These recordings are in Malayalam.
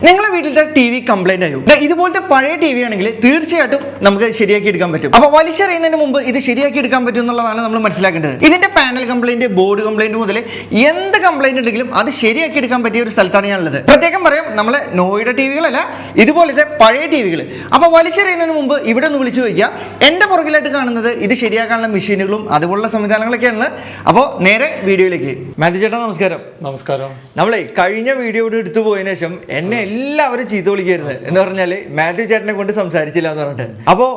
നിങ്ങളുടെ വീട്ടിലത്തെ ടി വി കംപ്ലൈന്റ് ആയോ? ഇതുപോലത്തെ പഴയ ടി വി ആണെങ്കിൽ തീർച്ചയായിട്ടും നമുക്ക് ശരിയാക്കി എടുക്കാൻ പറ്റും. അപ്പോൾ വലിച്ചെറിയുന്നതിന് മുമ്പ് ഇത് ശരിയാക്കി എടുക്കാൻ പറ്റും എന്നുള്ളതാണ് നമ്മൾ മനസ്സിലാക്കേണ്ടത്. ഇതിന്റെ പാനൽ കംപ്ലൈന്റ്, ബോർഡ് കംപ്ലൈന്റ് മുതൽ എന്ത് കംപ്ലൈന്റ് ഉണ്ടെങ്കിലും അത് ശരിയാക്കി എടുക്കാൻ പറ്റിയ ഒരു സ്ഥലത്താണ് ഞാനുള്ളത്. പ്രത്യേകം പറയാം, നമ്മളെ നോയുടെ ടി വികളല്ല, ഇതുപോലത്തെ പഴയ ടി വികൾ. അപ്പോൾ വലിച്ചെറിയുന്നതിന് മുമ്പ് ഇവിടെ ഒന്ന് വിളിച്ചു ചോദിക്കുക. എൻ്റെ പുറകിലായിട്ട് കാണുന്നത് ഇത് ശരിയാക്കാനുള്ള മെഷീനുകളും അതുപോലുള്ള സംവിധാനങ്ങളൊക്കെയാണ്. അപ്പോൾ നേരെ വീഡിയോയിലേക്ക്. മാത്യു ചേട്ടാ നമസ്കാരം. നമസ്കാരം. നമ്മളെ കഴിഞ്ഞ വീഡിയോ ഇവിടെ എടുത്തു പോയതിനു ശേഷം എന്നെ എല്ലാവരും ചീത്ത വിളിക്കായിരുന്നു. എന്ന് പറഞ്ഞാല് മാത്യു ചേട്ടനെ കൊണ്ട് സംസാരിച്ചില്ല എന്ന് പറഞ്ഞിട്ട്. അപ്പോ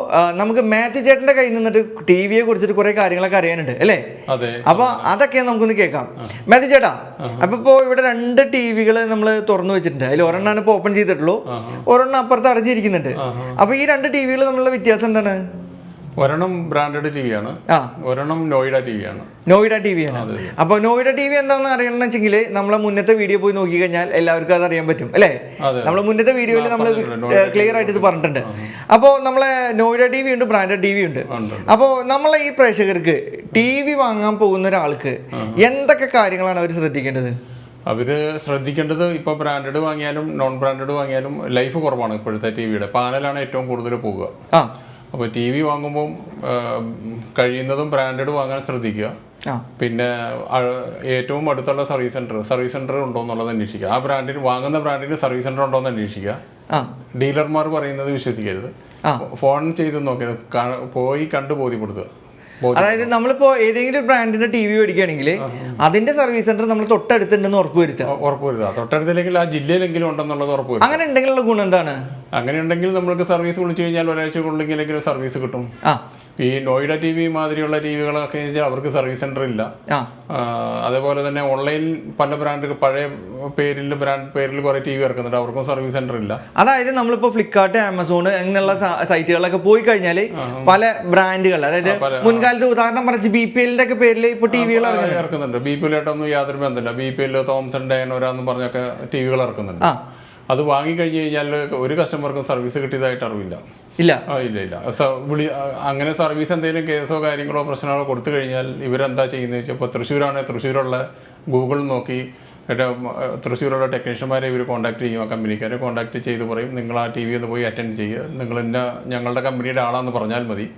നമുക്ക് മാത്യു ചേട്ടന്റെ കയ്യിൽ നിന്നിട്ട് ടി വിയെ കുറിച്ചിട്ട് കുറെ കാര്യങ്ങളൊക്കെ അറിയാനുണ്ട് അല്ലേ? അപ്പൊ അതൊക്കെ നമുക്കൊന്ന് കേൾക്കാം. മാത്യു ചേട്ടാ, അപ്പൊ ഇപ്പോ ഇവിടെ 2 ടി വികൾ നമ്മൾ തുറന്നു വെച്ചിട്ടുണ്ട്. അതിൽ ഒരെണ്ണാണ് ഇപ്പൊ ഓപ്പൺ ചെയ്തിട്ടുള്ളൂ, ഒരെണ്ണം അപ്പുറത്ത് അടഞ്ഞിരിക്കുന്നുണ്ട്. അപ്പൊ ഈ 2 ടി വികൾ തമ്മിലുള്ള വ്യത്യാസം എന്താണ്? ഒരെണ്ണം ബ്രാൻഡഡ് ടി വി ആണ്, ഒരെണ്ണം നോയിഡ ടി വി ആണ്. നോയിഡ ടി വി ആണ്. അപ്പൊ നോയിഡ ടി വി എന്താണെന്ന് അറിയണമെന്ന് വെച്ചെങ്കിൽ നമ്മളെ മുന്നത്തെ വീഡിയോ പോയി നോക്കി കഴിഞ്ഞാൽ എല്ലാവർക്കും അത് അറിയാൻ പറ്റും അല്ലേ? നമ്മളെ മുന്നത്തെ വീഡിയോയിൽ നമ്മൾ ക്ലിയർ ആയിട്ട് ഇത് പറഞ്ഞിട്ടുണ്ട്. അപ്പോൾ നമ്മളെ നോയിഡ ടി വി ഉണ്ട്, ബ്രാൻഡഡ് ടി വി ഉണ്ട്. അപ്പോൾ നമ്മളെ ഈ പ്രേക്ഷകർക്ക് ടി വി വാങ്ങാൻ പോകുന്ന ഒരാൾക്ക് എന്തൊക്കെ കാര്യങ്ങളാണ് അവർ ശ്രദ്ധിക്കേണ്ടത്? അവര് ശ്രദ്ധിക്കേണ്ടത് ഇപ്പൊ ബ്രാൻഡഡ് വാങ്ങിയാലും നോൺ ബ്രാൻഡഡ് വാങ്ങിയാലും ലൈഫ് കുറവാണ്. ഇപ്പോഴത്തെ ടി വിയുടെ പാനലാണ് ഏറ്റവും കൂടുതൽ പോകുക. അപ്പോൾ ടി വി വാങ്ങുമ്പോൾ കഴിയുന്നതും ബ്രാൻഡഡ് വാങ്ങാൻ ശ്രദ്ധിക്കുക. പിന്നെ ഏറ്റവും അടുത്തുള്ള സർവീസ് സെന്റർ ഉണ്ടോ എന്നുള്ളത് അന്വേഷിക്കുക. ആ ബ്രാൻഡിന് വാങ്ങുന്ന ബ്രാൻഡിന് സർവീസ് സെന്റർ ഉണ്ടോ എന്ന് അന്വേഷിക്കുക. ഡീലർമാർ പറയുന്നത് വിശ്വസിക്കരുത്. ഫോൺ ചെയ്ത് നോക്കിയത് പോയി കണ്ടു ബോധ്യപ്പെടുത്തുക. അതായത് നമ്മളിപ്പോ ഏതെങ്കിലും ബ്രാൻഡിന്റെ ടി വി മേടിക്കുകയാണെങ്കിൽ അതിന്റെ സർവീസ് സെന്റർ നമ്മൾ തൊട്ടടുത്തുണ്ടെന്ന് ഉറപ്പുവരുത്തുക. തൊട്ടടുത്തില്ലെങ്കിൽ ആ ജില്ലയിലെങ്കിലും ഉണ്ടെന്നുള്ളത് ഉറപ്പുവരുത്തുക. അങ്ങനെ ഉണ്ടെങ്കിലുള്ള ഗുണം എന്താണ്? അങ്ങനെ ഉണ്ടെങ്കിൽ നമ്മൾക്ക് സർവീസ് വിളിച്ചു കഴിഞ്ഞാൽ ഒരാഴ്ചക്കുള്ളിലെങ്കിലും സർവീസ് കിട്ടും. ഈ നോയിഡ ടി വി മാതിരിയുള്ള ടി വികളൊക്കെ വെച്ചാൽ അവർക്ക് സർവീസ് സെന്റർ ഇല്ല. അതേപോലെ തന്നെ ഓൺലൈൻ പല ബ്രാൻഡ് പഴയ ബ്രാൻഡ് പേരിൽ കുറെ ടി വി ഇറക്കുന്നുണ്ട്, അവർക്കും സർവീസ് സെന്റർ ഇല്ല. അതായത് നമ്മളിപ്പോ ഫ്ലിപ്കാർട്ട്, ആമസോൺ എന്നുള്ള സൈറ്റുകളിലൊക്കെ പോയി കഴിഞ്ഞാൽ പല ബ്രാൻഡുകൾ, അതായത് മുൻകാലത്ത് ഉദാഹരണം പറഞ്ഞ BPL ഒക്കെ പേരിൽ ഇപ്പൊ ടി വികൾ ഇറക്കുന്നുണ്ട്. BPL ആയിട്ടൊന്നും യാതൊരു ബന്ധമില്ല. BPL, തോംസൺ, ഡയനോര എന്ന് പറഞ്ഞൊക്കെ ടി വികൾ ഇറക്കുന്നുണ്ട്. അത് വാങ്ങിക്കഴിഞ്ഞു കഴിഞ്ഞാൽ ഒരു കസ്റ്റമർക്കും സർവീസ് കിട്ടിയതായിട്ട് അറിവില്ല. ഇല്ല. അങ്ങനെ സർവീസ് എന്തെങ്കിലും കേസോ കാര്യങ്ങളോ പ്രശ്നങ്ങളോ കൊടുത്തു കഴിഞ്ഞാൽ ഇവരെന്താ ചെയ്യുന്നത് വെച്ചാൽ, ഇപ്പോൾ തൃശ്ശൂരുള്ള ഗൂഗിൾ നോക്കി തൃശ്ശൂരുള്ള ടെക്നീഷ്യന്മാരെ ഇവർ കോൺടാക്ട് ചെയ്യും. ആ കമ്പനിക്കാരെ കോൺടാക്ട് ചെയ്ത് പറയും, നിങ്ങൾ ആ ടി വി ഒന്ന് പോയി അറ്റൻഡ് ചെയ്യുക, നിങ്ങൾ ഞങ്ങളുടെ കമ്പനിയുടെ ആളാന്ന് പറഞ്ഞാൽ മതി,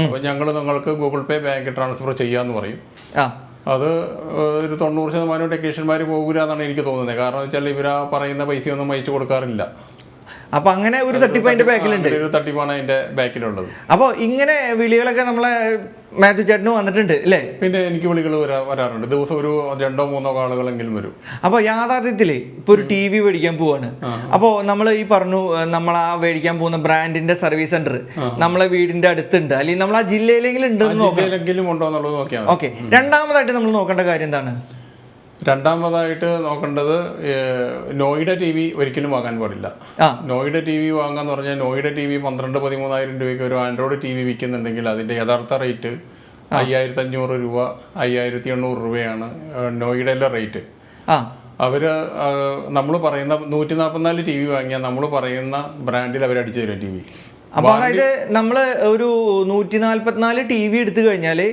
അപ്പോൾ ഞങ്ങൾ നിങ്ങൾക്ക് ഗൂഗിൾ പേ ബാങ്ക് ട്രാൻസ്ഫർ ചെയ്യാമെന്ന് പറയും. അത് ഒരു 90% ടെക്നീഷ്യന്മാർ പോകില്ല എന്നാണ് എനിക്ക് തോന്നുന്നത്. കാരണം വെച്ചാൽ ഇവർ ആ പറയുന്ന പൈസയൊന്നും അയച്ചു കൊടുക്കാറില്ല. അപ്പൊ അങ്ങനെ ഒരു തട്ടിപ്പ് അതിന്റെ ബാക്കിലുണ്ട്. ഒരു തട്ടിപ്പാണ് അതിന്റെ ബാക്കിലുള്ളത്. അപ്പോൾ ഇങ്ങനെ വിളികളൊക്കെ നമ്മളെ മാത്യു ചേട്ടന് വന്നിട്ടുണ്ട് അല്ലേ? പിന്നെ എനിക്ക് വിളികൾ വരാറുണ്ട്. ദിവസം ഒരു 2-3 ആളുകളെങ്കിലും വരും. അപ്പോൾ യാഥാർത്ഥ്യത്തില് ഇപ്പൊ ഒരു ടി വി മേടിക്കാൻ പോവാണ്. അപ്പോൾ നമ്മൾ ഈ പറഞ്ഞു, നമ്മൾ ആ മേടിക്കാൻ പോകുന്ന ബ്രാൻഡിന്റെ സർവീസ് സെന്റർ നമ്മളെ വീടിന്റെ അടുത്തുണ്ട്, അല്ലെങ്കിൽ നമ്മൾ ആ ജില്ലയിലെങ്കിലും ഉണ്ടെന്ന് നോക്കാം. ഓക്കെ. രണ്ടാമതായിട്ട് നമ്മൾ നോക്കേണ്ട കാര്യം എന്താണ്? രണ്ടാമതായിട്ട് നോക്കേണ്ടത് നോയിഡ ടി വി ഒരിക്കലും വാങ്ങാൻ പാടില്ല. നോയിഡ ടി വി വാങ്ങാന്ന് പറഞ്ഞാൽ നോയിഡ ടി വി 12-13,000 രൂപയ്ക്ക് ഒരു ആൻഡ്രോയിഡ് ടി വി വിൽക്കുന്നുണ്ടെങ്കിൽ അതിന്റെ യഥാർത്ഥ റേറ്റ് 5,500 രൂപ, 5,800 രൂപയാണ് നോയിഡയിലെ റേറ്റ്. നമ്മൾ പറയുന്ന 144 ടി വി വാങ്ങിയാൽ നമ്മൾ പറയുന്ന ബ്രാൻഡിൽ അവർ അടിച്ചു തരും ടി വി. അപ്പൊ അതായത് നമ്മള് ഒരു 144 ടി വി എടുത്തു കഴിഞ്ഞാല്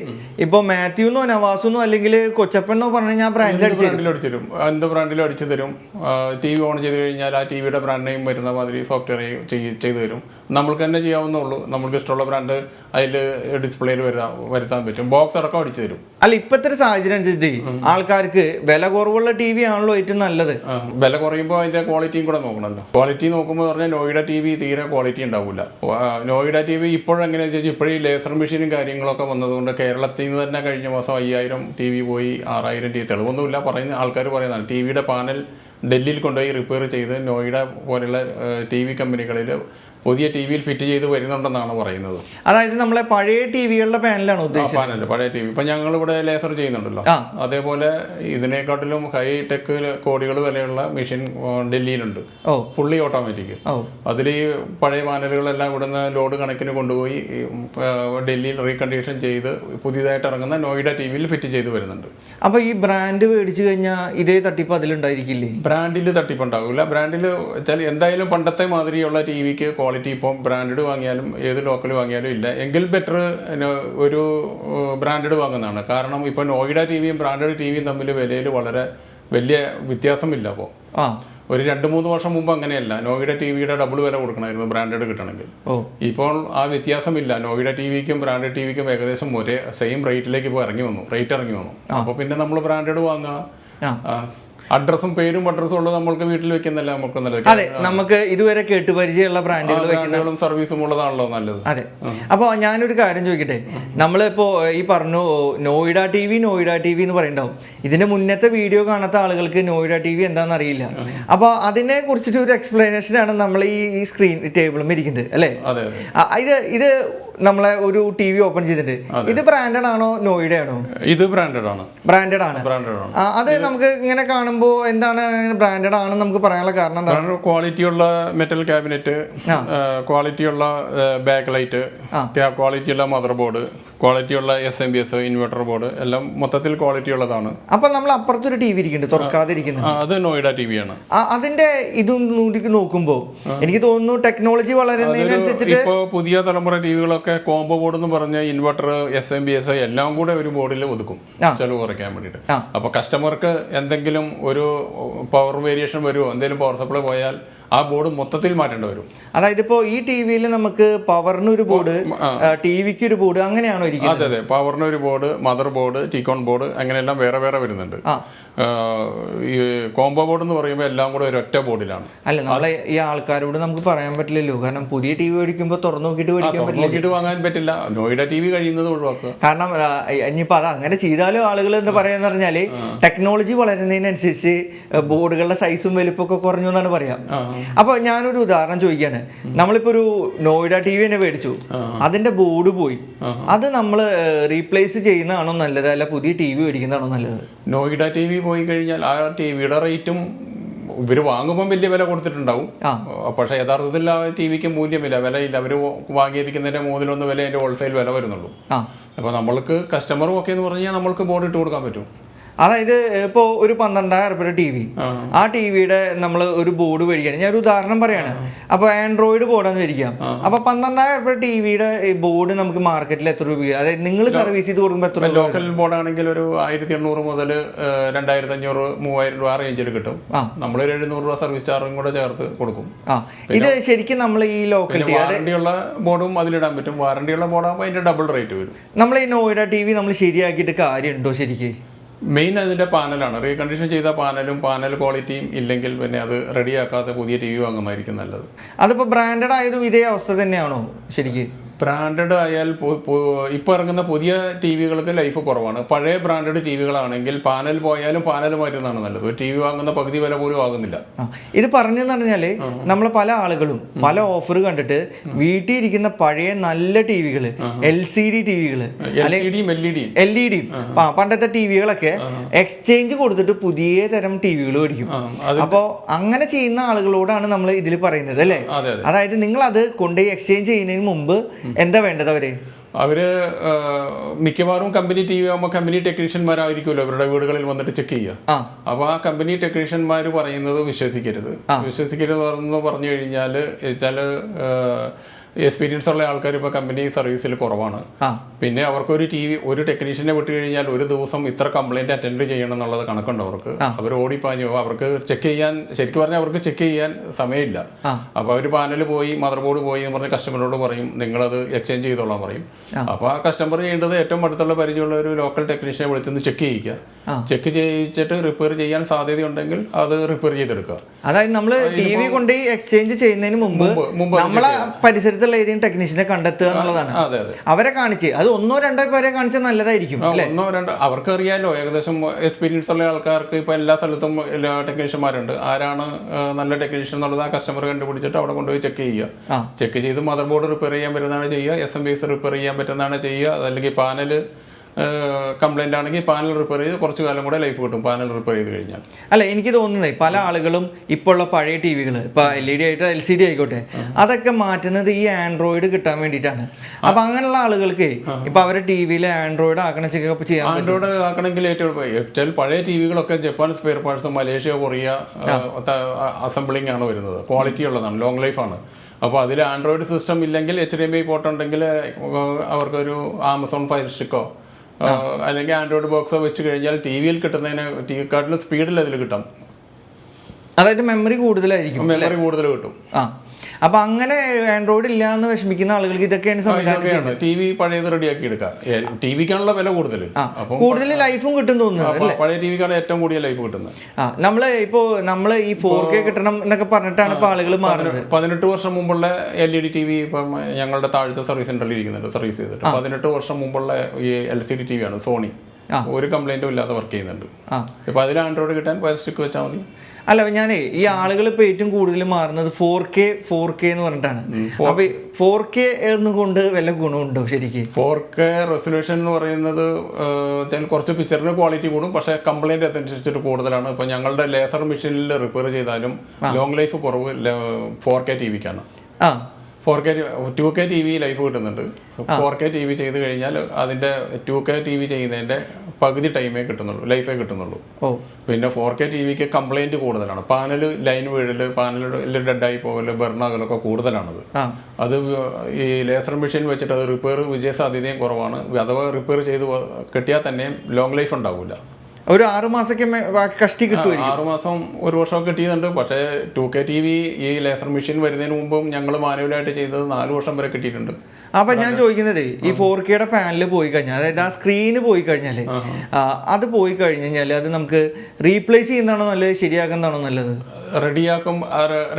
ഇപ്പൊ മാത്യുന്നോ നവാസുന്നോ അല്ലെങ്കിൽ കൊച്ചപ്പനോ പറഞ്ഞു കഴിഞ്ഞാൽ ബ്രാൻഡിൽ അടിച്ചു തരും. എന്ത് ബ്രാൻഡിലും അടിച്ചു തരും. ടി വി ഓൺ ചെയ്ത് കഴിഞ്ഞാൽ ആ ടി വിയുടെ ബ്രാൻഡ് നെയിം വരുന്ന മാതിരി സോഫ്റ്റ്വെയർ ചെയ്തു തരും. നമ്മൾക്ക് തന്നെ ചെയ്യാവുന്നുള്ളൂ. നമുക്ക് ഇഷ്ടമുള്ള ബ്രാൻഡ് അതിൽ ഡിസ്പ്ലേയിൽ വരുത്താൻ പറ്റും. ബോക്സ് അടക്കം അടിച്ചു തരും. അല്ല, ഇപ്പത്തെ സാഹചര്യം അനുസരിച്ച് ആൾക്കാർക്ക് വില കുറവുള്ള ടി വി ആണല്ലോ ഏറ്റവും നല്ലത്. വില കുറയുമ്പോൾ അതിന്റെ ക്വാളിറ്റിയും കൂടെ നോക്കണമല്ലോ. ക്വാളിറ്റി നോക്കുമ്പോൾ പറഞ്ഞാൽ നോയിഡ ടി വി തീരെ ക്വാളിറ്റി ഉണ്ടാവില്ല. നോയിഡ ടി വി ഇപ്പോഴെങ്ങനെയാണെന്ന് വെച്ചാൽ ഇപ്പോഴും ലേസർ മെഷീനും കാര്യങ്ങളൊക്കെ വന്നതുകൊണ്ട് കേരളത്തിൽ നിന്ന് തന്നെ കഴിഞ്ഞ മാസം 5,000 ടി വി പോയി, 6,000 ടി വി. തെളിവൊന്നുമില്ല, ആൾക്കാർ പറയുന്നതാണ്. ടി വിയുടെ പാനൽ ഡൽഹിയിൽ കൊണ്ടുപോയി റിപ്പയർ ചെയ്ത് നോയിഡ പോലുള്ള ടി വി കമ്പനികളിൽ പുതിയ ടി വിയിൽ ഫിറ്റ് ചെയ്ത് വരുന്നുണ്ടെന്നാണ് പറയുന്നത്. അതായത് നമ്മളെ പഴയ ടി വികളുടെ പാനലാണ് ഉദ്ദേശിച്ചത്. പാനൽ പഴയ ടി വി ഇപ്പൊ ഞങ്ങളിവിടെ ലേസർ ചെയ്യുന്നുണ്ടല്ലോ. അതേപോലെ ഇതിനെക്കാട്ടിലും ഹൈ ടെക് കോടികൾ വിലയുള്ള മെഷീൻ ഡൽഹിയിലുണ്ട്, ഫുള്ളി ഓട്ടോമാറ്റിക്. അതിൽ ഈ പഴയ പാനലുകളെല്ലാം ഇവിടുന്ന് ലോഡ് കണക്കിന് കൊണ്ടുപോയി ഡൽഹിയിൽ റീകണ്ടീഷൻ ചെയ്ത് പുതിയതായിട്ട് ഇറങ്ങുന്ന നോയിഡ ടി വിയിൽ ഫിറ്റ് ചെയ്ത് വരുന്നുണ്ട്. അപ്പൊ ഈ ബ്രാൻഡ് മേടിച്ചു കഴിഞ്ഞാൽ ഇതേ തട്ടിപ്പ് അതിലുണ്ടായിരിക്കില്ലേ? ബ്രാൻഡിൽ തട്ടിപ്പുണ്ടാവില്ല. ബ്രാൻഡിൽ വെച്ചാൽ എന്തായാലും പണ്ടത്തെ മാതിരിയുള്ള ടി വിക്ക് ക്വാളിറ്റി ഇപ്പം ബ്രാൻഡഡ് വാങ്ങിയാലും ഏത് ലോക്കൽ വാങ്ങിയാലും ഇല്ല. എങ്കിൽ ബെറ്റർ ഒരു ബ്രാൻഡഡ് വാങ്ങുന്നതാണ്. കാരണം ഇപ്പം നോയിഡ ടി വിയും ബ്രാൻഡഡ് ടി വിയും തമ്മിൽ വിലയിൽ വളരെ വലിയ വ്യത്യാസമില്ല. അപ്പോൾ ഒരു 2-3 വർഷം മുമ്പ് അങ്ങനെയല്ല. നോയിഡ ടിവിയുടെ ഡബിൾ വില കൊടുക്കണമായിരുന്നു ബ്രാൻഡഡ് കിട്ടണമെങ്കിൽ. ഇപ്പോൾ ആ വ്യത്യാസമില്ല. നോയിഡ ടിവിക്കും ബ്രാൻഡഡ് ടിവിക്കും ഏകദേശം ഒരേ സെയിം റേറ്റിലേക്ക് ഇപ്പോൾ ഇറങ്ങി വന്നു. അപ്പോൾ പിന്നെ നമ്മൾ ബ്രാൻഡഡ് വാങ്ങുക. അഡ്രസ്സും പേരും അഡ്രസ്സും ഉള്ളത് നമ്മൾക്ക് വീട്ടിൽ വെക്കുന്നല്ല നമുക്ക് നല്ലത്. അതെ, നമുക്ക് ഇതുവരെ കേട്ടുപരിചയമുള്ള ബ്രാൻഡുകളും സർവീസും ഉള്ളതാണല്ലോ നല്ലത്. അതെ. അപ്പോൾ ഞാനൊരു കാര്യം ചോദിക്കട്ടെ, നമ്മളിപ്പോ ഈ പറഞ്ഞു നോയിഡ ടി വി എന്ന് പറയുന്നുണ്ടാവും. ഇതിന്റെ മുന്നത്തെ വീഡിയോ കാണാത്ത ആളുകൾക്ക് നോയിഡ ടി വി എന്താണെന്ന് അറിയില്ല. അപ്പൊ അതിനെ കുറിച്ചിട്ട് ഒരു എക്സ്പ്ലനേഷൻ ആണ് നമ്മൾ ഈ സ്ക്രീൻ ടേബിളും ഇരിക്കുന്നത് അല്ലേ? ഇത് നമ്മളെ ഒരു ടി വി ഓപ്പൺ ചെയ്തിട്ടുണ്ട്. ഇത് ബ്രാൻഡഡ് ആണോ നോയിഡ ആണോ? ഇത് ബ്രാൻഡഡ് ആണ്. അത് നമുക്ക് ഇങ്ങനെ കാണുമ്പോ എന്താണ് ബ്രാൻഡഡ് ആണെന്ന് നമുക്ക് പറയാനുള്ള കാരണം എന്താണ്? ക്വാളിറ്റിയുള്ള മെറ്റൽ ക്യാബിനറ്റ്, ക്വാളിറ്റിയുള്ള ബാക്ക് ലൈറ്റ്, ക്വാളിറ്റിയുള്ള മദർ ബോർഡ്, ക്വാളിറ്റിയുള്ള SMBS ഇൻവെർട്ടർ ബോർഡ്, എല്ലാം മൊത്തത്തിൽ ക്വാളിറ്റി ഉള്ളതാണ്. അപ്പൊ നമ്മൾ അപ്പുറത്തൊരു ടി വി ഇരിക്കുന്നുണ്ട് തുറക്കാതെ ഇരിക്കുന്നത്, അത് നോയിഡ ടി വി ആണ്. അതിന്റെ ഇതും നോക്കുമ്പോ എനിക്ക് തോന്നുന്നു ടെക്നോളജി വളരുന്നതിനനുസരിച്ചിട്ട് ഇപ്പൊ പുതിയ തലമുറ ടിവികളൊക്കെ കോംബോ ബോർഡ് എന്ന് പറഞ്ഞ ഇൻവെർട്ടർ, SMBS എല്ലാം കൂടെ ഒരു ബോർഡിൽ ഒതുക്കും ചെലവ് കുറയ്ക്കാൻ വേണ്ടിയിട്ട്. അപ്പൊ കസ്റ്റമർക്ക് എന്തെങ്കിലും ഒരു പവർ വേരിയേഷൻ വരുമോ, എന്തെങ്കിലും പവർ സപ്ലൈ പോയാൽ ആ ബോർഡ് മൊത്തത്തിൽ മാറ്റേണ്ടി വരും. അതായത് ഇപ്പോ ഈ ടിവിയിൽ നമുക്ക് പവറിന് ഒരു ബോർഡ്, ടിവിക്ക് ഒരു ബോർഡ്, അങ്ങനെയാണോ ഇരിക്കുന്നത്? അതെ, പവറിന് ഒരു ബോർഡ്, മദർ ബോർഡ്, ടീക്കോൺ ബോർഡ്, അങ്ങനെയെല്ലാം വേറെ വരുന്നുണ്ട്. ഈ കോംബോ ബോർഡ് എന്ന് പറയുമ്പോൾ എല്ലാം കൂടെ ഒരൊറ്റ ബോർഡിലാണ്. അല്ല, നമ്മളെ ഈ ആൾക്കാരോട് നമുക്ക് പറയാൻ പറ്റില്ലല്ലോ, കാരണം പുതിയ ടി വി മേടിക്കുമ്പോൾ തുറന്നു നോക്കിയിട്ട് വാങ്ങാൻ പറ്റില്ല. നോയിഡ ടി വി കഴിയുന്നത് ഒഴിവാക്കുക. കാരണം ഇനിയിപ്പോൾ അത് അങ്ങനെ ചെയ്താലും ആളുകൾ എന്താ പറയാന്ന് പറഞ്ഞാല് ടെക്നോളജി വളരുന്നതിനനുസരിച്ച് ബോർഡുകളുടെ സൈസും വലിപ്പമൊക്കെ കുറഞ്ഞു എന്നാണ് പറയാം. അപ്പൊ ഞാനൊരു ഉദാഹരണം ചോദിക്കാണ്. നമ്മളിപ്പോ ഒരു നോയിഡ ടി വി തന്നെ മേടിച്ചു, അതിന്റെ ബോർഡ് പോയി, അത് നമ്മൾ റീപ്ലേസ് ചെയ്യുന്നതാണോ നല്ലത്, അല്ല പുതിയ ടി വി മേടിക്കുന്നതാണോ നല്ലത്? നോയിഡ ടി വി പോയി കഴിഞ്ഞാൽ ആ ടിവിയുടെ റേറ്റും ഇവര് വാങ്ങുമ്പോൾ വലിയ വില കൊടുത്തിട്ടുണ്ടാവും. പക്ഷെ യഥാർത്ഥത്തിൽ ആ ടി വിക്ക് മൂല്യമില്ല, വിലയില്ല. അവര് വാങ്ങിയിരിക്കുന്നതിന്റെ 1/3 വില അതിന്റെ ഹോൾസെയിൽ വില വരുന്നുള്ളൂ. അപ്പൊ നമ്മൾക്ക് കസ്റ്റമർ ഓക്കെ എന്ന് പറഞ്ഞാൽ നമ്മൾക്ക് ബോർഡ് ഇട്ട് കൊടുക്കാൻ പറ്റും. അതായത് ഇപ്പോൾ ഒരു 12,000 രൂപയുടെ ടി വി, ആ ടി വിയുടെ നമ്മൾ ഒരു ബോർഡ് മേടിക്കുകയാണ്. ഞാൻ ഒരു ഉദാഹരണം പറയാണ്. അപ്പോൾ ആൻഡ്രോയിഡ് ബോർഡാന്ന് മേടിക്കാം. അപ്പോൾ 12,000 രൂപയുടെ ടി വിയുടെ ബോർഡ് നമുക്ക് മാർക്കറ്റിൽ എത്ര രൂപ? അതായത് നിങ്ങൾ സർവീസ് ചെയ്ത് കൊടുക്കുമ്പോൾ എത്ര രൂപ? ലോക്കൽ ബോർഡാണെങ്കിൽ ഒരു 1,800 മുതൽ 2,500, 3,000 രൂപ റേഞ്ചിൽ കിട്ടും. നമ്മളൊരു 700 രൂപ സർവീസ് ചാർജും കൂടെ ചേർത്ത് കൊടുക്കും. ഇത് ശരിക്കും നമ്മൾ ഈ ലോക്കൽ വാറണ്ടിയുള്ള ബോർഡും അതിലിടാൻ പറ്റും. വാറണ്ടിയുള്ള ബോർഡാകുമ്പോൾ അതിന്റെ ഡബിൾ റേറ്റ് വരും. നമ്മൾ ഈ നോയിഡ ടി വി നമ്മൾ ശരിയാക്കിയിട്ട് കാര്യമുണ്ടോ ശരിക്കും? മെയിൻ അതിന്റെ പാനലാണ്. റീകണ്ടീഷൻ ചെയ്ത പാനൽ ക്വാളിറ്റിയും ഇല്ലെങ്കിൽ പിന്നെ അത് റെഡിയാക്കാതെ പുതിയ ടി വി വാങ്ങുന്നതായിരിക്കും നല്ലത്. അതിപ്പോൾ ബ്രാൻഡഡ് ആയതും ഇതേ അവസ്ഥ തന്നെയാണോ ശരിക്കും? ബ്രാൻഡഡ് ആയാൽ ഇപ്പോൾ ഇറങ്ങുന്ന പുതിയ ടി വികൾക്ക് ലൈഫ് കുറവാണ്. പഴയ ബ്രാൻഡഡ് ടി വികളാണെങ്കിൽ പാനൽ പോയാലും പാനൽ മാറ്റുന്നതാണ് നല്ലത്. ഒരു ടി വി വാങ്ങുന്ന പകുതി വില പോലും ആകുന്നില്ല. ഇത് പറഞ്ഞെന്ന് പറഞ്ഞാല് നമ്മൾ പല ആളുകളും പല ഓഫർ കണ്ടിട്ട് വീട്ടിൽ ഇരിക്കുന്ന പഴയ നല്ല ടിവികള്, LCD ടിവികള്, LED പണ്ടത്തെ ടിവികളൊക്കെ എക്സ്ചേഞ്ച് കൊടുത്തിട്ട് പുതിയ തരം ടിവികൾ മേടിക്കും. അപ്പോ അങ്ങനെ ചെയ്യുന്ന ആളുകളോടാണ് നമ്മൾ ഇതിൽ പറയുന്നത് അല്ലേ? അതായത് നിങ്ങൾ അത് കൊണ്ടുപോയി എക്സ്ചേഞ്ച് ചെയ്യുന്നതിന് മുമ്പ് എന്താ വേണ്ടത്? അവര് മിക്കവാറും കമ്പനി ടി വി ആകുമ്പോൾ കമ്പനി ടെക്നീഷ്യന്മാരായിരിക്കുമല്ലോ അവരുടെ വീടുകളിൽ വന്നിട്ട് ചെക്ക് ചെയ്യുക. അപ്പൊ ആ കമ്പനി ടെക്നീഷ്യന്മാർ പറയുന്നത് വിശ്വസിക്കരുത് എന്ന് പറഞ്ഞു കഴിഞ്ഞാൽ എക്സ്പീരിയൻസ് ഉള്ള ആൾക്കാർ ഇപ്പോൾ കമ്പനി സർവീസിൽ കുറവാണ്. പിന്നെ അവർക്കൊരു ഒരു ടെക്നീഷ്യനെ വിട്ട് കഴിഞ്ഞാൽ ഒരു ദിവസം ഇത്ര കംപ്ലൈന്റ് അറ്റൻഡ് ചെയ്യണം എന്നുള്ളത് കണക്കുണ്ട് അവർക്ക്. അവർ ഓടിപ്പാഞ്ഞു അവർക്ക് ചെക്ക് ചെയ്യാൻ, ശരിക്കും പറഞ്ഞാൽ അവർക്ക് ചെക്ക് ചെയ്യാൻ സമയമില്ല. അപ്പൊ അവർ പാനൽ പോയി, മദർ ബോർഡ് പോയി എന്ന് പറഞ്ഞ് കസ്റ്റമറോട് പറയും നിങ്ങളത് എക്സ്ചേഞ്ച് ചെയ്തോളാൻ പറയും. അപ്പൊ ആ കസ്റ്റമർ ചെയ്യേണ്ടത് ഏറ്റവും അടുത്തുള്ള പരിചയമുള്ള ഒരു ലോക്കൽ ടെക്നീഷ്യനെ വിളിച്ചൊന്ന് ചെക്ക് ചെയ്യിക്കുക. ചെക്ക് ചെയ്യിച്ചിട്ട് റിപ്പയർ ചെയ്യാൻ സാധ്യതയുണ്ടെങ്കിൽ അത് റിപ്പയർ ചെയ്തെടുക്കുക. അതായത് നമ്മൾ ടി വി കൊണ്ട് എക്സ്ചേഞ്ച് ചെയ്യുന്നതിന് മുമ്പ് നമ്മളെ പരിസരത്തുള്ള ഏതെങ്കിലും ടെക്നീഷ്യനെ കണ്ടെത്തുക എന്നുള്ളതാണ്. അവരെ കാണിച്ച് അത് 1-2 പേരെ കാണിച്ചാൽ നല്ലതായിരിക്കും. 1-2 അവർക്ക് അറിയാലോ, ഏകദേശം എക്സ്പീരിയൻസ് ഉള്ള ആൾക്കാർക്ക് ഇപ്പൊ എല്ലാ സ്ഥലത്തും ടെക്നീഷ്യന്മാരുണ്ട്. ആരാണ് നല്ല ടെക്നീഷ്യൻ എന്നുള്ളത് ആ കസ്റ്റമർ കണ്ടുപിടിച്ചിട്ട് അവിടെ കൊണ്ടുപോയി ചെക്ക് ചെയ്യുക. ചെക്ക് ചെയ്ത് മദർ ബോർഡ് റിപ്പയർ ചെയ്യാൻ പറ്റുന്നതാണ് ചെയ്യുക, SMBS റിപ്പയർ ചെയ്യാൻ പറ്റുന്നതാണ് ചെയ്യുക. അതല്ലെങ്കിൽ പാനൽ കംപ്ലൈന്റ് ആണെങ്കിൽ പാനൽ റിപ്പയർ ചെയ്ത് കുറച്ച് കാലം കൂടെ ലൈഫ് കിട്ടും പാനൽ റിപ്പയർ ചെയ്ത് കഴിഞ്ഞാൽ. അല്ല, എനിക്ക് തോന്നുന്നത് പല ആളുകളും ഇപ്പോൾ ഉള്ള പഴയ ടിവികൾ, ഇപ്പൊ LED ആയിട്ട് LCD ആയിക്കോട്ടെ, അതൊക്കെ മാറ്റുന്നത് ഈ ആൻഡ്രോയിഡ് കിട്ടാൻ വേണ്ടിയിട്ടാണ്. അപ്പൊ അങ്ങനെയുള്ള ആളുകൾക്ക് ഇപ്പൊ അവരുടെ ടിവിയിൽ ആൻഡ്രോയിഡ് ആക്കണം, ചെക്കപ്പ് ചെയ്യാൻ. ആൻഡ്രോയിഡ് ആക്കണമെങ്കിൽ ഏറ്റവും പഴയ ടിവികളൊക്കെ Japan spare parts, Malaysia, Korea assembling ആണ് വരുന്നത്. ക്വാളിറ്റി ഉള്ളതാണ്, ലോങ് ലൈഫ് ആണ്. അപ്പോൾ അതിൽ ആൻഡ്രോയിഡ് സിസ്റ്റം ഇല്ലെങ്കിൽ HDMI പോർട്ട് ഉണ്ടെങ്കിൽ അവർക്കൊരു ആമസോൺ ഫയർ സ്റ്റിക്കോ അല്ലെങ്കിൽ ആൻഡ്രോയിഡ് ബോക്സോ വെച്ച് കഴിഞ്ഞാൽ ടി വിയിൽ കിട്ടുന്നതിന് ടി വിക്കാട്ടിലും സ്പീഡിൽ അതിൽ കിട്ടും. അതായത് മെമ്മറി കൂടുതലായിരിക്കും, മെമ്മറി കൂടുതൽ കിട്ടും. ആ അപ്പൊ അങ്ങനെ ആൻഡ്രോയിഡ് ഇല്ല എന്ന് വിഷമിക്കുന്ന ആളുകൾക്ക് ഇതൊക്കെയാണ് സംവിധാനം. ടി വി പഴയത് റെഡിയാക്കി എടുക്കാം. ടി വിക്കാണുള്ള വില കൂടുതൽ, കൂടുതൽ ലൈഫും കിട്ടും തോന്നുന്നു. പഴയ ടി വിക്കാണ് ഏറ്റവും കൂടുതൽ ലൈഫ് കിട്ടുന്നത്. നമ്മള് ഈ 4K കിട്ടണം എന്നൊക്കെ പറഞ്ഞിട്ടാണ് ഇപ്പൊ ആളുകൾ മാറുന്നത്. 18 വർഷം മുമ്പുള്ള LED TV ഇപ്പം ഞങ്ങളുടെ താഴത്തെ സർവീസ് സെന്ററിൽ ഇരിക്കുന്നുണ്ട്, സർവീസ് ചെയ്തിട്ട്. 18 വർഷം മുമ്പുള്ള ഈ LCD TV ആണ്, സോണി. ഒരു കംപ്ലൈന്റും ഇല്ലാതെ വർക്ക് ചെയ്യുന്നുണ്ട്. ഇപ്പൊ അതിൽ ആൻഡ്രോയിഡ് കിട്ടാൻ ഫയർ സ്റ്റിക്ക് വെച്ചാൽ മതി. അല്ല, ഞാനേ ഈ ആളുകൾ ഇപ്പൊ ഏറ്റവും കൂടുതൽ മാറുന്നത് 4K എന്ന് പറഞ്ഞിട്ടാണ്. അപ്പൊ 4K കൊണ്ട് വല്ല ഗുണമുണ്ടോ ശരിക്കും? 4K റെസൊല്യൂഷൻ എന്ന് പറയുന്നത് കുറച്ച് പിക്ചറിന് ക്വാളിറ്റി കൂടും, പക്ഷേ കംപ്ലൈന്റ് അതനുസരിച്ചിട്ട് കൂടുതലാണ്. ഇപ്പൊ ഞങ്ങളുടെ ലേസർ മെഷീനിൽ റിപ്പയർ ചെയ്താലും ലോങ് ലൈഫ് കുറവ് 4K TVക്കാണ്. 2K TV ലൈഫ് കിട്ടുന്നുണ്ട്. 4K TV ചെയ്ത് കഴിഞ്ഞാൽ അതിന്റെ 2K TV ചെയ്യുന്നതിന്റെ പകുതി ടൈമേ കിട്ടുന്നുള്ളൂ, ലൈഫേ കിട്ടുന്നുള്ളൂ. പിന്നെ 4K TVക്ക് കംപ്ലൈന്റ് കൂടുതലാണ്. പാനൽ ലൈൻ വീഴല്, പാനൽ ഡെഡായി പോകല്, ബർണാകലൊക്കെ കൂടുതലാണത്. അത് ഈ ലേസർ മെഷീൻ വെച്ചിട്ട് അത് റിപ്പയർ വിജയ സാധ്യതയും കുറവാണ്. അഥവാ റിപ്പയർ ചെയ്ത് കിട്ടിയാൽ തന്നെ ലോങ് ലൈഫ് ഉണ്ടാവില്ല. ഒരു 6 മാസമൊക്കെ കഷ്ടി കിട്ടും. 6 മാസം 1 വർഷമൊക്കെ കിട്ടിയതുണ്ട്. പക്ഷേ 2K TV ഈ ലേസർ മെഷീൻ വരുന്നതിന് മുമ്പും ഞങ്ങൾ മാനുവലായിട്ട് ചെയ്തത് 4 വർഷം വരെ കിട്ടിയിട്ടുണ്ട്. അപ്പൊ ഞാൻ ചോദിക്കുന്നത്, ഈ 4Kയുടെ പാനൽ പോയി കഴിഞ്ഞാൽ, അതായത് ആ സ്ക്രീന് പോയി കഴിഞ്ഞാല്, അത് പോയി കഴിഞ്ഞാൽ അത് നമുക്ക് റീപ്ലേസ് ചെയ്യുന്നതാണോ നല്ലത്, ശരിയാക്കുന്നതാണോ നല്ലത്?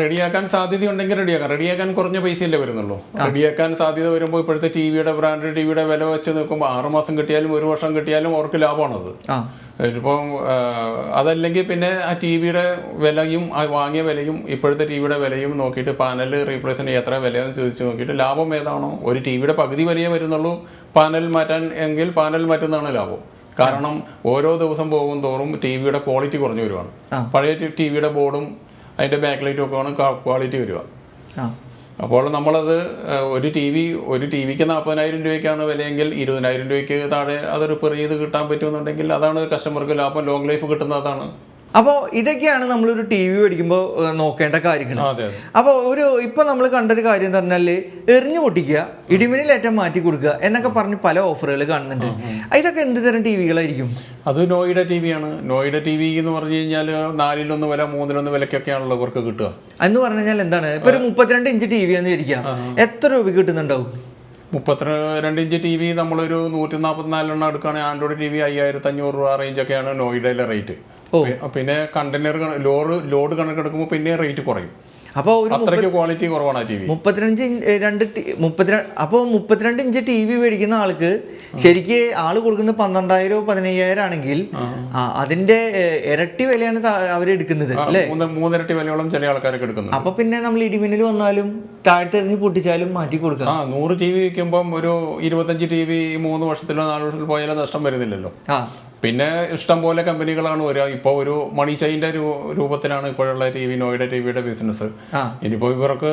റെഡിയാക്കാൻ സാധ്യതയുണ്ടെങ്കിൽ റെഡിയാക്കാൻ കുറഞ്ഞ പൈസയല്ലേ വരുന്നുള്ളൂ. റെഡിയാക്കാൻ സാധ്യത വരുമ്പോൾ ഇപ്പോഴത്തെ ബ്രാൻഡ് ടിവിയുടെ വില വെച്ച് നോക്കുമ്പോൾ 6 മാസം കിട്ടിയാലും 1 വർഷം കിട്ടിയാലും അവർക്ക് ലാഭമാണത്. ഇപ്പം അതല്ലെങ്കിൽ പിന്നെ ആ ടിവിയുടെ വിലയും വാങ്ങിയ വിലയും ഇപ്പോഴത്തെ ടിവിയുടെ വിലയും നോക്കിയിട്ട് പാനൽ റീപ്ലേസിന് എത്ര വിലയെന്ന് ചോദിച്ച് നോക്കിയിട്ട് ലാഭം ഏതാണോ, ഒരു ടിവിയുടെ പകുതി വിലയേ വരുന്നുള്ളൂ പാനൽ മാറ്റാൻ എങ്കിൽ പാനൽ മാറ്റുന്നതാണ് ലാഭം. കാരണം ഓരോ ദിവസം പോകും തോറും ടിവിയുടെ ക്വാളിറ്റി കുറഞ്ഞു വരുവാണ്. പഴയ ടിവിയുടെ ബോർഡും അതിന്റെ ബാക്ക് ലൈറ്റും ഒക്കെ ആണ് ക്വാളിറ്റി വരിക. അപ്പോൾ നമ്മളത് ഒരു ടിവിക്ക് 40,000 രൂപയ്ക്കാണ് വിലയെങ്കിൽ 20,000 രൂപയ്ക്ക് താഴെ അത് റിപ്പയർ ചെയ്ത് കിട്ടാൻ പറ്റുമെന്നുണ്ടെങ്കിൽ അതാണ് കസ്റ്റമർക്ക് ലാഭം, ലോങ് ലൈഫ് കിട്ടുന്നതാണ്. അപ്പോൾ ഇതൊക്കെയാണ് നമ്മളൊരു TV മേടിക്കുമ്പോൾ നോക്കേണ്ട കാര്യങ്ങൾ. അപ്പോൾ ഇപ്പൊ നമ്മൾ കണ്ടൊരു കാര്യം എന്ന് പറഞ്ഞാല് എറിഞ്ഞു പൊട്ടിക്കുക, ഇടിമിന്നലേറ്റം മാറ്റി കൊടുക്കുക എന്നൊക്കെ പറഞ്ഞ് പല ഓഫറുകൾ കാണുന്നുണ്ട്. ഇതൊക്കെ എന്ത് തരം ടിവികളായിരിക്കും? അത് നോയിഡ ടിവിയാണ്. നോയിഡ TV എന്ന് പറഞ്ഞു കഴിഞ്ഞാൽ 4-1 വില 3-1 വിലക്കൊക്കെയാണല്ലോ ഇവർക്ക് കിട്ടുക. എന്ന് പറഞ്ഞു കഴിഞ്ഞാൽ എന്താണ്, ഇപ്പൊ ഒരു 32 ഇഞ്ച് TV എന്ന് ഇരിക്കാം, എത്ര രൂപ കിട്ടുന്നുണ്ടാവും? 32 ഇഞ്ച് TV നമ്മളൊരു 144 എടുക്കുകയാണെങ്കിൽ ആൻഡ്രോയിഡ് TV 5,500 രൂപ റേഞ്ചൊക്കെയാണ് നോയിഡയിലെ റേറ്റ്. പിന്നെ കണ്ടെയ്നർ ലോഡ് കണക്കെടുക്കുമ്പോൾ പിന്നെ റേറ്റ് കുറയും. അപ്പോൾ അത്രയ്ക്ക് ക്വാളിറ്റി കുറവാണ് ആ TV. 32 ഇഞ്ച് TV മേടിക്കുന്ന ആൾക്ക് ശരിക്ക് ആള് കൊടുക്കുന്നത് 12,000 15,000 ആണെങ്കിൽ അതിന്റെ ഇരട്ടി വിലയാണ് അവരെടുക്കുന്നത് അല്ലേ? 3 ഇരട്ടി വിലയോളം ചില ആൾക്കാരൊക്കെ എടുക്കുന്നത്. അപ്പൊ പിന്നെ നമ്മൾ ഇടിമിന്നൽ വന്നാലും താഴ്ത്തെറിഞ്ഞ് പൊട്ടിച്ചാലും മാറ്റി കൊടുക്കാം. 100 TV വിൽക്കുമ്പോൾ ഒരു 25 TV 3 വർഷത്തിലോ 4 വർഷത്തിലോ പോയാലോ നഷ്ടം വരുന്നില്ലല്ലോ. പിന്നെ ഇഷ്ടം പോലെ കമ്പനികളാണ് വരിക. ഇപ്പോൾ ഒരു മണി ചെയിൻ്റെ രൂപത്തിലാണ് ഇപ്പോഴുള്ള നോയിഡ ടിവിയുടെ ബിസിനസ്. ഇനിയിപ്പോൾ ഇവർക്ക്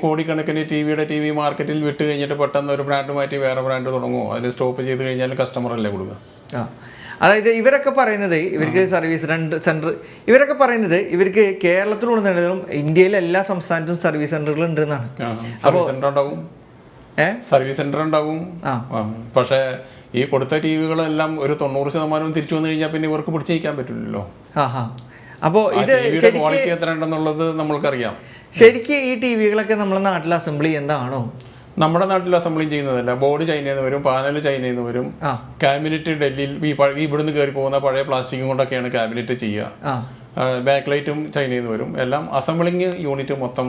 കോടിക്കണക്കിന് TV മാർക്കറ്റിൽ വിട്ട് കഴിഞ്ഞിട്ട് പെട്ടെന്ന് ഒരു ബ്രാൻഡ് മാറ്റി വേറെ ബ്രാൻഡ് തുടങ്ങുമോ, അതിൽ സ്റ്റോപ്പ് ചെയ്ത് കഴിഞ്ഞാൽ കസ്റ്റമർ അല്ലേ കൊടുക്കുക. അതായത് ഇവരൊക്കെ പറയുന്നത് ഇവർക്ക് സർവീസ് സെന്റർ ഇവരൊക്കെ പറയുന്നത് ഇവർക്ക് കേരളത്തിലുടനീളം ഇന്ത്യയിലെ എല്ലാ സംസ്ഥാനത്തും സർവീസ് സെന്ററുകൾ ഉണ്ടെന്നാണ്. സർവീസ് സെന്റർ ഉണ്ടാവും. പക്ഷേ ഈ കൊടുത്ത ടിവികളെല്ലാം ഒരു 90% തിരിച്ചു വന്നു കഴിഞ്ഞാൽ പിന്നെ ഇവർക്ക് പിടിച്ചു നിൽക്കാൻ പറ്റില്ലല്ലോ. അപ്പോൾ ഇത് ക്വാളിറ്റി എത്ര ഉണ്ടെന്നുള്ളത് നമ്മൾക്കറിയാം. ശരിക്കും ഈ ടിവികളൊക്കെ നമ്മുടെ നാട്ടിൽ അസംബിൾ ചെയ്യുന്നതാണോ? നമ്മുടെ നാട്ടിൽ അസംബിൾ ചെയ്യുന്നതല്ല. ബോർഡ് ചൈനയിൽ നിന്ന് വരും, പാനൽ ചൈനയിൽ നിന്ന് വരും, ക്യാബിനറ്റ് ഡൽഹിയിൽ ഇവിടുന്ന് കയറി പോകുന്ന പഴയ പ്ലാസ്റ്റിക്കും കൊണ്ടൊക്കെയാണ് ക്യാബിനറ്റ് ചെയ്യുക. ബാക്ക് ലൈറ്റും ചൈനയിൽ നിന്ന് വരും. എല്ലാം അസംബിളിങ് യൂണിറ്റ് മൊത്തം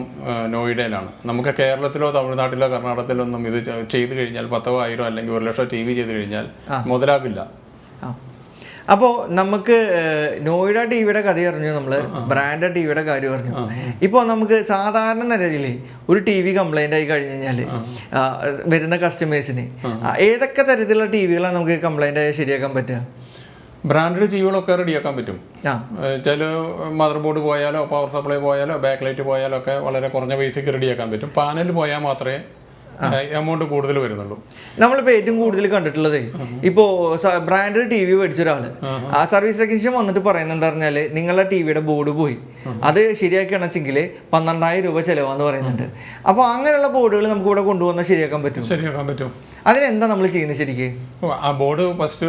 നോയിഡയിലാണ്. നമുക്ക് കേരളത്തിലോ തമിഴ്നാട്ടിലോ കർണാടകത്തിലോ ഒന്നും ഇത് ചെയ്ത് കഴിഞ്ഞാൽ 10,000 1000 അല്ലെങ്കിൽ 1 ലക്ഷം TV ചെയ്ത് കഴിഞ്ഞാൽ മുതലാകില്ല. അപ്പോൾ നമുക്ക് നോയിഡ ടിവിയുടെ കഥ അറിഞ്ഞു, നമ്മള് ബ്രാൻഡഡ് ടിവിയുടെ കാര്യം അറിഞ്ഞു. ഇപ്പോൾ നമുക്ക് സാധാരണ നിലയിൽ ഒരു TV കംപ്ലൈന്റ് ആയി കഴിഞ്ഞു കഴിഞ്ഞാല് വരുന്ന കസ്റ്റമേഴ്സിന് ഏതൊക്കെ തരത്തിലുള്ള ടിവികളാണ് നമുക്ക് കംപ്ലൈന്റ് ആയി ശരിയാക്കാൻ പറ്റുക? ബ്രാൻഡഡ് ടിവികളൊക്കെ റെഡിയാക്കാൻ പറ്റും. ചില മദർ ബോർഡ് പോയാലോ പവർ സപ്ലൈ പോയാലോ ബാക്ക് ലൈറ്റ് പോയാലോ ഒക്കെ വളരെ കുറഞ്ഞ പൈസക്ക് റെഡിയാക്കാൻ പറ്റും. പാനൽ പോയാൽ മാത്രമേ എമൗണ്ട് കൂടുതൽ വരുന്നുള്ളൂ. നമ്മളിപ്പോൾ ഏറ്റവും കൂടുതൽ കണ്ടിട്ടുള്ളത് ഇപ്പോൾ ബ്രാൻഡഡ് ടി വി മേടിച്ച ഒരാൾ ആ സർവീസ് ടെക്നീഷ്യൻ വന്നിട്ട് പറയുന്നത് എന്താ പറഞ്ഞാൽ നിങ്ങളുടെ ടിവിയുടെ ബോർഡ് പോയി, അത് ശരിയാക്കുകയാണെന്ന് വെച്ചെങ്കിൽ 12,000 രൂപ ചിലവാന്ന് പറയുന്നുണ്ട്. അപ്പോൾ അങ്ങനെയുള്ള ബോർഡുകൾ നമുക്ക് ഇവിടെ കൊണ്ടുവന്നാൽ ശരിയാക്കാൻ പറ്റും. അതിനെന്താ നമ്മൾ ചെയ്യുന്നത് ശരിക്കും? ആ ബോർഡ് ഫസ്റ്റ്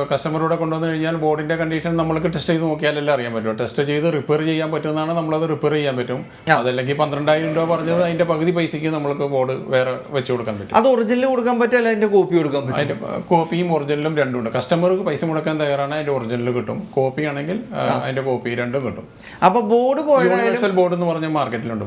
കസ്റ്റമറോടെ കൊണ്ടുവന്നു കഴിഞ്ഞാൽ ബോർഡിന്റെ കണ്ടീഷൻ നമ്മൾക്ക് ടെസ്റ്റ് ചെയ്ത് നോക്കിയാലല്ലേ അറിയാൻ പറ്റും. ടെസ്റ്റ് ചെയ്ത് റിപ്പയർ ചെയ്യാൻ പറ്റുന്നതാണ് നമ്മളത് റിപ്പയർ ചെയ്യാൻ പറ്റും. അതല്ലെങ്കിൽ 12,000 രൂപ പറഞ്ഞത് അതിന്റെ പകുതി പൈസക്ക് നമ്മൾക്ക് ബോർഡ് വേറെ വെച്ച് കൊടുക്കാൻ പറ്റും. അത് ഒറിജിനൽ കൊടുക്കാൻ പറ്റും, അല്ല അതിന്റെ കോപ്പി കൊടുക്കാൻ പറ്റും? അതിന്റെ കോപ്പിയും ഒറിജിനലും രണ്ടും ഉണ്ട്. കസ്റ്റമർക്ക് പൈസ മുടക്കാൻ തയ്യാറാണ് അതിന്റെ ഒറിജിനൽ കിട്ടും, കോപ്പി ആണെങ്കിൽ അതിന്റെ കോപ്പി രണ്ടും കിട്ടും. അപ്പൊ ബോർഡ് യൂണിവേഴ്സൽ ബോർഡ് എന്ന് പറഞ്ഞ മാർക്കറ്റിലുണ്ട്.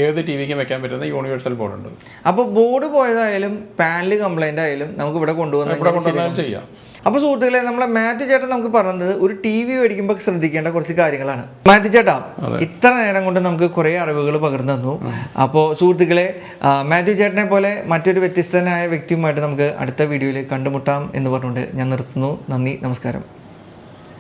ഏത് ടിവിക്കും വെക്കാൻ പറ്റുന്ന യൂണിവേഴ്സൽ ബോർഡ് ഉണ്ട്. അപ്പൊ ബോർഡ് പോയതായാലും പാനൽ കംപ്ലൈന്റ് ആയാലും നമുക്ക് ഇവിടെ കൊണ്ടുവന്നാൽ ചെയ്യാം. അപ്പോൾ സുഹൃത്തുക്കളെ, നമ്മളെ മാത്യു ചേട്ടൻ നമുക്ക് പറഞ്ഞത് ഒരു ടി വി മേടിക്കുമ്പോൾ ശ്രദ്ധിക്കേണ്ട കുറച്ച് കാര്യങ്ങളാണ്. മാത്യു ചേട്ടാ, ഇത്ര നേരം കൊണ്ട് നമുക്ക് കുറേ അറിവുകൾ പകർന്നു തന്നു. അപ്പോൾ സുഹൃത്തുക്കളെ, മാത്യു ചേട്ടനെ പോലെ മറ്റൊരു വ്യത്യസ്തനായ വ്യക്തിയുമായിട്ട് നമുക്ക് അടുത്ത വീഡിയോയിൽ കണ്ടുമുട്ടാം എന്ന് പറഞ്ഞുകൊണ്ട് ഞാൻ നിർത്തുന്നു. നന്ദി, നമസ്കാരം.